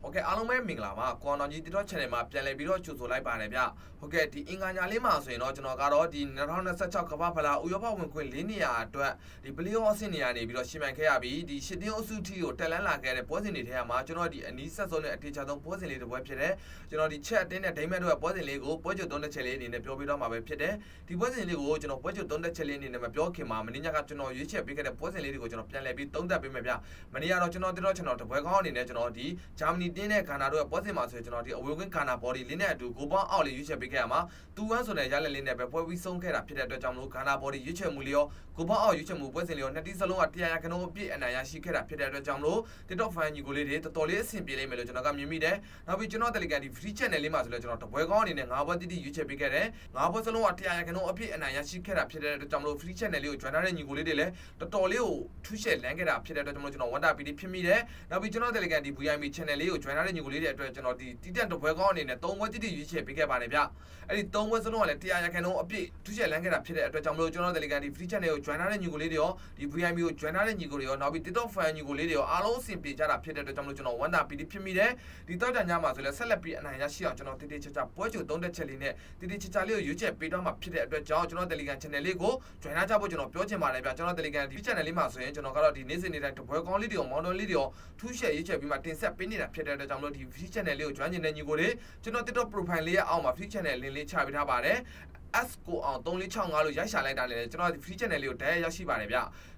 OK အားလုံးပဲမင်္ဂလာပါကွန်တော်ကြီး TikTok channel မှာပြန်လည်ပြီးတော့ကြိုဆိုလိုက်ပါတယ်ဗျဟုတ်ကဲ့ဒီအင်္ဂါညာလေးမှာဆိုရင်တော့ကျွန်တော်ကတော့ဒီ2026ကမ္ဘာဖလားဥရောပဝင်ခွင့်၄နေရာအတွက်ဒီပလီအော့အဆင့်နေရာနေပြီးတော့ရှင်းမှန်ခဲ့ရပြီးဒီရှစ်တင်းအုပ်စုထီကိုတက်လန်းလာခဲ့တဲ့ပွဲစဉ်တွေထဲမှာကျွန်တော်ဒီအနီးဆက်ဆုံးနဲ့အထေချာဆုံးပွဲစဉ်လေးတစ်ပွဲဖြစ်တဲ့ကျွန်တော်ဒီချက်အတင်းနဲ့ဒိမတ်တို့ရဲ့ပွဲစဉ်လေးကိုပွဲချုပ်သုံးတဲ့ချက်လေးအနေနဲ့ပြောပြတော့မှာပဲဖြစ်တယ်ဒီပွဲစဉ်လေးကိုကျွန်တော်ပွဲချုပ်သုံးတဲ့ချက်လေးအနေနဲ့မပြောခင်မှာမင်းညကကျွန်တော်ရွေးချယ်ပေးခဲ့တဲ့ပွဲစဉ်လေးတွေကိုကျွန်တော်ပြန်လည်ပြီးသုံးသပ်ပေးမယ်ဗျမနေ့ကတော့ကျွန်တော် TikTok channel တစ်ပွဲကောင်းအနေနဲ့ကျွန်တော်ဒီဂျာမနီတင်းနဲ့ဂါနာတို့ရဲ့ပွဲစဉ်မှာဆိုရင်ကျွန်တော်ဒီအဝေးကွင်းဂါနာဘော်ဒီလေးနဲ့အတူကိုပေါင်းအောက်လေးရွေးချယ်ပေးခဲ့ရမှာ2-1ဆိုတဲ့ရလက်လေးနဲ့ပဲပွဲပြီးဆုံးခဲ့တာဖြစ်တဲ့အတွက်ကြောင့်မလို့ဂါနာဘော်ဒီရွေးချယ်မှုလေးရောကိုပေါင်းအောက်ရွေးချယ်မှုပွဲစဉ်လေးရောနှစ်တီးစလုံးက100ခန်းအပြည့်အနိုင်ရရှိခဲ့တာဖြစ်တဲ့အတွက်ကြောင့်မလို့ TikTok fan ညီကိုလေးတွေတော်တော်လေးအဆင်ပြေလိမ့်မယ်လို့ကျွန်တော်ကမြင်မိတယ်နောက်ပြီးကျွန်တော် Telegram ဒီ free channel လေးမှာဆိုလဲကျွန်တော်တပွဲကောင်းအနေနဲ့9ပွဲတိတိရွေးချယ်ပေးခဲ့တယ်9ပွဲစလုံးက100ခန်းအပြည့်အနိုင်ရရှိခဲ့တာဖြစ်တဲ့အတွက်ကြောင့်မလို့ free channel လေးကို join ထားတဲ့ညီကိုလေးတွေလည်းတော်တော်လေးကိုထူးရှယ်လန်းခဲ့တာဖြစ်တဲ့အတွက်ကြောင့်မလို့ကျွန်တော်ဝမ်းတာပီတိဖြစ်မိတယ်နောက်ပြီးကျွန်တော် Telegram ဒီ VIP channel လေးကို join ထားတဲ့ညီကိုလေးတွေအတွက်ကျွန်တော်ဒီတီးတက်တပွဲကောင်းအနေနဲ့3ပွဲတိတိရွေးချယ်ပေးခဲ့ပါတယ်ဗျအဲ့ဒီ3ပွဲစလုံးကလည်း100ခန်းအပြည့်ထူးရှယ်လန်းခဲ့တာဖြစ်တဲ့အတွက်ကြောင့်မလို့ကျွန်တော် Telegram ဒီ free channel ကို join ထားတဲ့ညီကိုလေးတွေရောဒီ VIP ကို join ထားတဲ့ညီကိုတွေရောနောက်ပြီး TikTok fan ညီကိုလေးတွေရောအားလုံးအဆင်ပြေကြတာဖြစ်တဲ့အတွက်ကြောင့်မလို့ကျွန်တော်ဝမ်းတာပီတိဖြစ်မိတယ်ဒီတော့ကြညမှာဆိုလဲဆက်လက်ပြီးအနိုင်ရရှိအောင်ကျွန်တော်တိတိကျကျပွဲကြိုသုံးတဲ့ချက်လေးနဲ့တိတိကျကျလေးကိုရွေးချယ်ပေးတော့မှာဖြစ်တဲ့အတွက်ကြောင့်ကျွန်တော် Telegram channel လေးကို join ထားကြဖို့ကျွန်တော်ပြောချင်ပါတယ်ဗျကျွန်တော် Telegram ဒီ channel လေးမှာဆိုရင်ကျွန်တော်ကတော့ဒီနေ့စဉ်နေ့တိုင်းတပွဲကောင်းလေးတွေရောမောင်တော်လေးတွေရောထူးရှယ်ရွေးချယ်ပြီးမှတင်ဆက်ပေးနေတာဖြစ်တဲ့အတွက်ကြောင့်မလို့ဒီ free channel လေးကို join နေတဲ့ညီကိုတွေကျွန်တော် TikTok profile လေးရဲ့အောက်မှာ free channel link လေးချပေးထားပါတယ်S ကိုအောင်3465လို့ရိုက်ရှာလိုက်တာလည်းကျွန်တော်ဒီ free channel လေးကိုတိုက်ရိုက်ရရှိပါတယ်ဗျ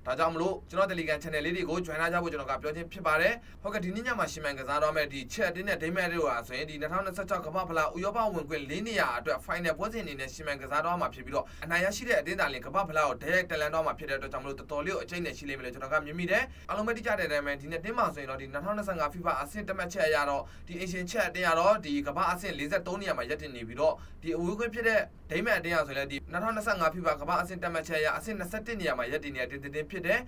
ဒါကြောင့်မလို့ကျွန်တော် Telegram channel လေးတွေကို join ထားကြဖို့ကျွန်တော်ကပြောချင်းဖြစ်ပါတယ်ဟုတ်ကဲ့ဒီနေ့ညမှာရှင်းမှန်ကစားတော့မယ်ဒီချက်တင်းနဲ့ဒိမတ်တို့ဟာဆိုရင်ဒီ2026ကမ္ဘာဖလားဥရောပဝင်ခွင့်၄နေရာအတွက် final ပွဲစဉ်အနေနဲ့ရှင်းမှန်ကစားတော့မှာဖြစ်ပြီးတော့အနိုင်ရရှိတဲ့အတင်းသားလင်ကမ္ဘာဖလားကိုတိုက်ရိုက်တက်လန်တော့မှာဖြစ်တဲ့အတွက်ကြောင့်မလို့တော်တော်လေးကိုအကျိတ်နဲ့ရှိလိမ့်မယ်လို့ကျွန်တော်ကမြင်မိတယ်အားလုံးပဲတိကျတဲ့အတိုင်းပဲဒီနေ့တင်းမှာဆိုရင်တော့ဒီ2025 FIFA အဆင့်တက်မှတ်ချက်အရတော့ဒီ Asian ချက်အတင်းရတော့ဒီကမ္ဘာအဆင့်43နေရာမှာရပ်တည်နေပြီးတော့ဒီအဝေးခွင့်ဖြစ်တဲ့ဒိမတ်အတင်းရဆိုရင်လည်းဒီ2025 FIFA ကမ္ဘာအဆင့်တက်မှတ်ချက်အရအဆင့်21နေရာမှာရပ်တည်နေတဲ့တင်းဖြစ်တ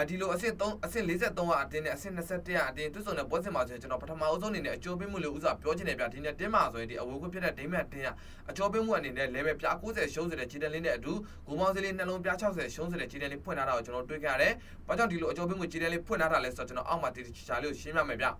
ယ်ဒီလိုအဆင့်3အဆင့်43ကအတင်းနဲ့အဆင့်21ကအတင်းသူ့စုံတဲ့ပွဲစဉ်မှာဆိုရင်ကျွန်တော်ပထမအဆုံးအနေနဲ့အကျိုးပေးမှုလို့ဥစားပြောချင်တယ်ဗျဒီနေ့တင်းမှာဆိုရင်ဒီအဝေးခွင့်ဖြစ်တဲ့ဒိမတ်တင်းကအကျိုးပေးမှုအနေနဲ့ level ပြ90ရှုံးစတဲ့ခြေတန်းလေးနဲ့အတူဂိုးပေါင်းစလေးနှလုံးပြ60ရှုံးစတဲ့ခြေတန်းလေးဖွင့်ထားတာကိုကျွန်တော်တွေ့ခဲ့ရတယ်။ဘာကြောင့်ဒီလိုအကျိုးပေးမှုခြေတန်းလေးဖွင့်ထားတာလဲဆိုတော့ကျွန်တော်အောက်မှာဒီချာလေးကိုရှင်းပြမယ်ဗျ။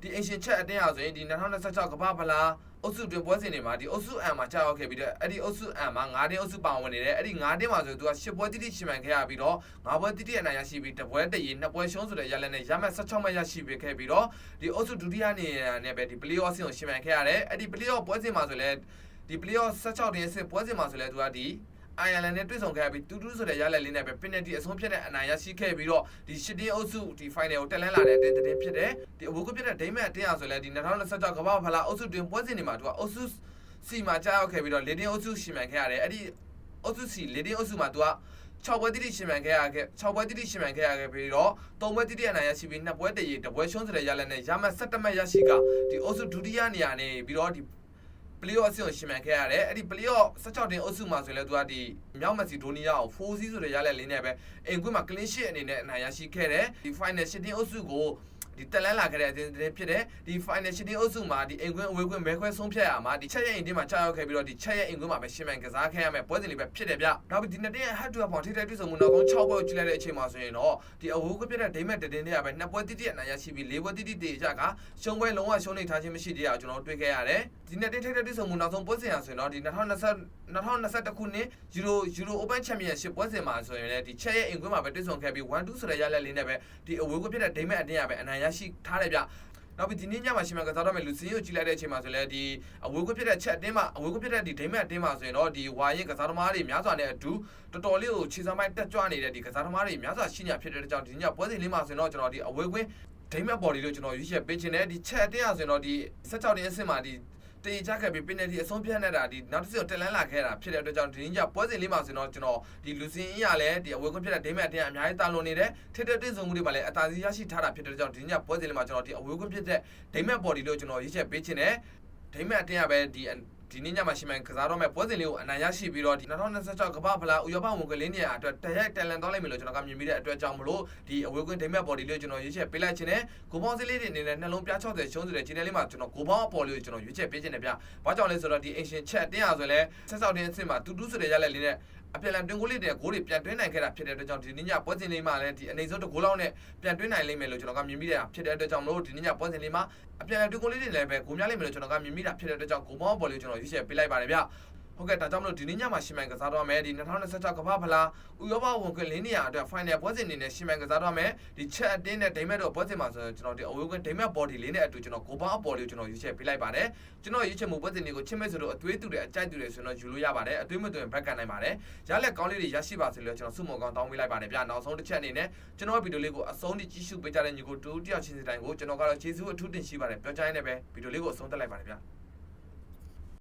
ဒီ Asian Chat အတင်းဟာဆိုရင်ဒီ2026ကမ္ဘာဖလားအုပ်စုတွင်ပွဲစဉ်တွေမှာဒီအုပ်စု M မှာကြာရောက်ခဲ့ပြီးတော့အဲ့ဒီအုပ်စု M မှာ9တင်းအုပ်စုပါဝင်နေတယ်အဲ့ဒီ9တင်းမှာဆိုသူက10ပွဲတိတိရှင်းမှန်ခဲ့ရပြီးတော့9ပွဲတိတိအနိုင်ရရှိပြီးတပွဲတရေ2ပွဲရှုံးဆိုတဲ့ရလနဲ့ရမှတ်16မှတ်ရရှိပေးခဲ့ပြီးတော့ဒီအုပ်စုဒုတိယနေနဲ့ပဲဒီ play-off အဆင့်ကိုရှင်းမှန်ခဲ့ရတယ်အဲ့ဒီ play-off ပွဲစဉ်မှာဆိုလဲဒီ play-off 16တင်းအဆင့်ပွဲစဉ်မှာဆိုလဲသူကဒီအိုင်ယာလန်နဲ့တွေ့ဆုံခဲ့ပြီးတူတူဆိုတဲ့ရလက်လေးနဲ့ပဲ penalty အဆုံးဖြတ်တဲ့အနိုင်ရရှိခဲ့ပြီးတော့ဒီရှစ်တင်းအုပ်စုဒီ final ကိုတက်လန်းလာတဲ့တင်းဖြစ်တယ်ဒီအဝေးကပြတဲ့ဒိမတ်အတင်းအားဆိုလဲဒီ2026ကမ္ဘာဖလားအုပ်စုတွင်ပွဲစဉ်တွေမှာသူကအုပ်စုစီမှာကြားရောက်ခဲ့ပြီးတော့လေတင်းအုပ်စုရှင်းမှန်ခဲ့ရတယ်အဲ့ဒီအုပ်စုစီလေတင်းအုပ်စုမှာသူက6ပွဲတိတိရှင်းမှန်ခဲ့ရခဲ့6ပွဲတိတိရှင်းမှန်ခဲ့ရခဲ့ပြီးတော့3ပွဲတိတိအနိုင်ရရှိပြီး2ပွဲတရေ1ပွဲရှုံးဆိုတဲ့ရလက်နဲ့ရမှတ်17မှတ်ရရှိကဒီအုပ်စုဒုတိယနေရာနေပြီးတော့ဒီplay-off အဆင့်ကိုရှင်းမှန်ခဲ့ရတယ်အဲ့ဒီ play-off 16တင်းအုပ်စုမှာဆိုလဲသူကဒီမြောက်မက်ဆီဒိုနီယာကို4-0ဆိုတဲ့ရလက်လေးနဲ့ပဲအိမ်ကွင်းမှာ clean sheet အနေနဲ့အနိုင်ရရှိခဲ့တယ်ဒီ final 7တင်းအုပ်စုကိုဒီတက်လန်းလာခဲ့တဲ့အတင်းဖြစ်တယ်ဒီ final 7တင်းအုပ်စုမှာဒီအိမ်ကွင်းအဝေးကွင်းမဲခွဲဆုံးဖြတ်ရမှာဒီချက်ရဲ့အိမ်တင်းမှာကြာရောက်ခဲ့ပြီးတော့ဒီချက်ရဲ့အိမ်ကွင်းမှာပဲရှင်းမှန်ကစားခဲ့ရမယ်ပွဲစဉ်လေးပဲဖြစ်တယ်ဗျနောက်ပြီးဒီနှစ်တင်းရဲ့ head to head ပေါ်ထိထိုက်တွေ့ဆုံမှုနောက်ဆုံး6ပွဲကိုကြည့်လိုက်တဲ့အချိန်မှာဆိုရင်တော့ဒီအဝေးကွင်းပြတဲ့ဒိမတ်တင်းတွေကပဲ2ပွဲတိတိအနိုင်ရရှိပြီး4ပွဲတိတိတေကြကရှုံးပွဲလုံးဝရှုံးနေထားခြင်းမရှိသေးအောင်ကျွန်တော်တွေ့ခဲ့ရတယ်ဒီနှစ်တင်းထိထိုက်တွေ့ဆုံမှုနောက်ဆုံးပွဲစဉ်ဟာဆိုရင်တော့ဒီ2021ခုနှစ်Euro Open Championship ပွဲစဉ်မှာဆိုရင်လည်းဒီချက်ရဲ့အိမ်ကွင်းမှာပဲတွေ့ဆုံခဲ့ပြီး 1-2 ဆိုတဲ့ရလက်လေးနဲ့ပဲဒီအဝေးကွင်းပြတဲ့ဒိမတ်အတင်းရပဲအနိုင်ရရှိထားတယ်ဗျနောက်ပြီးဒီနေ့ညမှာရှင်းမှန်ကစားတော့မယ်လူစင်းကိုကြည့်လိုက်တဲ့အချိန်မှာဆိုလဲဒီအဝေးကွင်းဖြစ်တဲ့ချက်အတင်းမှာအဝေးကွင်းဖြစ်တဲ့ဒီဒိမတ်အတင်းမှာဆိုရင်တော့ဒီဝါရင်ကစားသမားတွေများစွာနဲ့အတူတော်တော်လေးကိုခြေစမ်းပိုင်းတက်ကြွနေတဲ့ဒီကစားသမားတွေများစွာရှိနေဖြစ်တဲ့ကြောင့်ဒီညပွဲစဉ်လေးမှာဆိုရင်တော့ကျွန်တော်ဒီအဝေးကွင်းဒိမတ်ဘော်ဒီလို့ကျွန်တော်ရွေးချယ်ပေးခြင်းနဲ့ဒီချက်အတင်းဟာဆိုရင်တော့ဒီ16တင်းအဆင့်မှာဒီတေချခဲ့ပြီး penalty အဆုံးဖြတ်နေတာဒီနောက်တစ်စီကိုတက်လန်းလာခဲ့တာဖြစ်တဲ့အတွက်ကြောင့်ဒီနေ့ညပွဲစဉ်လေးမှာဆိုတော့ကျွန်တော်ဒီလူစင်းအင်းရလဲဒီအဝေးကွင်းဖြစ်တဲ့ဒိမတ်အတင်းအများကြီးတာလွန်နေတဲ့ထိတဲ့တင်းစုံမှုတွေမှာလည်းအသာစီးရရှိထားတာဖြစ်တဲ့အတွက်ကြောင့်ဒီညပွဲစဉ်လေးမှာကျွန်တော်ဒီအဝေးကွင်းဖြစ်တဲ့ဒိမတ် body လို့ကျွန်တော်ရေးချက်ပေးခြင်းနဲ့ဒိမတ်အတင်းရပဲဒီနေ့ညမှာရှင်းမှန်ကစားတော့မဲ့ပွဲစဉ်လေးကိုအနိုင်ရရှိပြီးတော့ဒီ2026ကမ္ဘာဖလားဥရောပဝင်ခွင့်၄နေရာအတွက်တရိုက်တန်လန်သွားလိုက်မယ်လို့ကျွန်တော်ကမြင်မိတဲ့အတွက်ကြောင့်မလို့ဒီအဝေးကွင်းဒိမတ် body လေးကိုကျွန်တော်ရွေးချက်ပေးလိုက်ခြင်းနဲ့ဂိုးပေါင်းစလေးတွေအနေနဲ့နှလုံးပြ60ရှုံးစတဲ့ခြေထဲလေးမှာကျွန်တော်ဂိုးပေါင်းအပေါ်လေးကိုကျွန်တော်ရွေးချက်ပေးခြင်းနဲ့ဗျ။ဘာကြောင့်လဲဆိုတော့ဒီ Asian Chat တင်းရဆိုလဲဆက်ဆောက်တင်းအဆင့်မှာတူတူဆိုတဲ့ရလက်လေးနဲ့ အပြန်လည်တွင်ကိုလေးတဲ့ဂိုးတွေပြန်တွင်းနိုင်ခဲ့တာဖြစ်တဲ့အတွက်ကြောင့်ဒီနေ့ညပွဲစဉ်လေးမှာလည်းဒီအနေဆုံးတစ်ဂိုးလောက်နဲ့ပြန်တွင်းနိုင်လိမ့်မယ်လို့ကျွန်တော်ကမြင်မိတယ်ဖြစ်တဲ့အတွက်ကြောင့်မလို့ဒီနေ့ညပွဲစဉ်လေးမှာအပြန်လည်တွင်ကိုလေးတွေလည်းပဲဂိုးများလိမ့်မယ်လို့ကျွန်တော်ကမြင်မိတာဖြစ်တဲ့အတွက်ကြောင့်ဂိုးမောင်းပေါ်လေးကျွန်တော်ရွေးချယ်ပေးလိုက်ပါတယ်ဗျဟုတ်ကဲ့ဒါကြောင့်မလို့ဒီနေ့ညမှာရှီမန်ကစားတော့မယ်ဒီ2026ကမ္ဘာဖလားဥရောပဝင်ခွင့်၄နေရာအတွက် final ပွဲစဉ်အနေနဲ့ရှီမန်ကစားတော့မယ်ဒီချက်အတင်းနဲ့ဒိမက်တို့ပွဲစဉ်မှာဆိုရင်ကျွန်တော်ဒီအဝေးကွင်းဒိမက် body လေးနဲ့အတူကျွန်တော်ဂိုးပေါင်းအပေါ်လေးကိုကျွန်တော်ရွေးချယ်ပေးလိုက်ပါတယ်ကျွန်တော်ရွေးချယ်မှုပွဲစဉ်တွေကိုချစ်မဲ့ဆိုတော့အသွေးတူတယ်အကြိုက်တူတယ်ဆိုတော့ယူလို့ရပါတယ်အသွေးမတူရင်ဘက်ကန်နိုင်ပါတယ်ရလက်ကောင်းလေးတွေရရှိပါစေလို့ကျွန်တော်စုမုံကောင်းတောင်းပေးလိုက်ပါတယ်ဗျနောက်ဆုံးတစ်ချက်အနေနဲ့ကျွန်တော်ဗီဒီယိုလေးကိုအဆုံးထိကြည့်ရှုပေးကြတဲ့ညီကိုတူတယောက်ချင်းစီတိုင်းကိုကျွန်တော်ကတော့ကျေးဇူးအထူးတင်ရှိပါတယ်ပြောကြရင်းနဲ့ပဲဗီဒီယိုလေးကိုအဆုံးသတ်လိုက်ပါတယ်ဗျ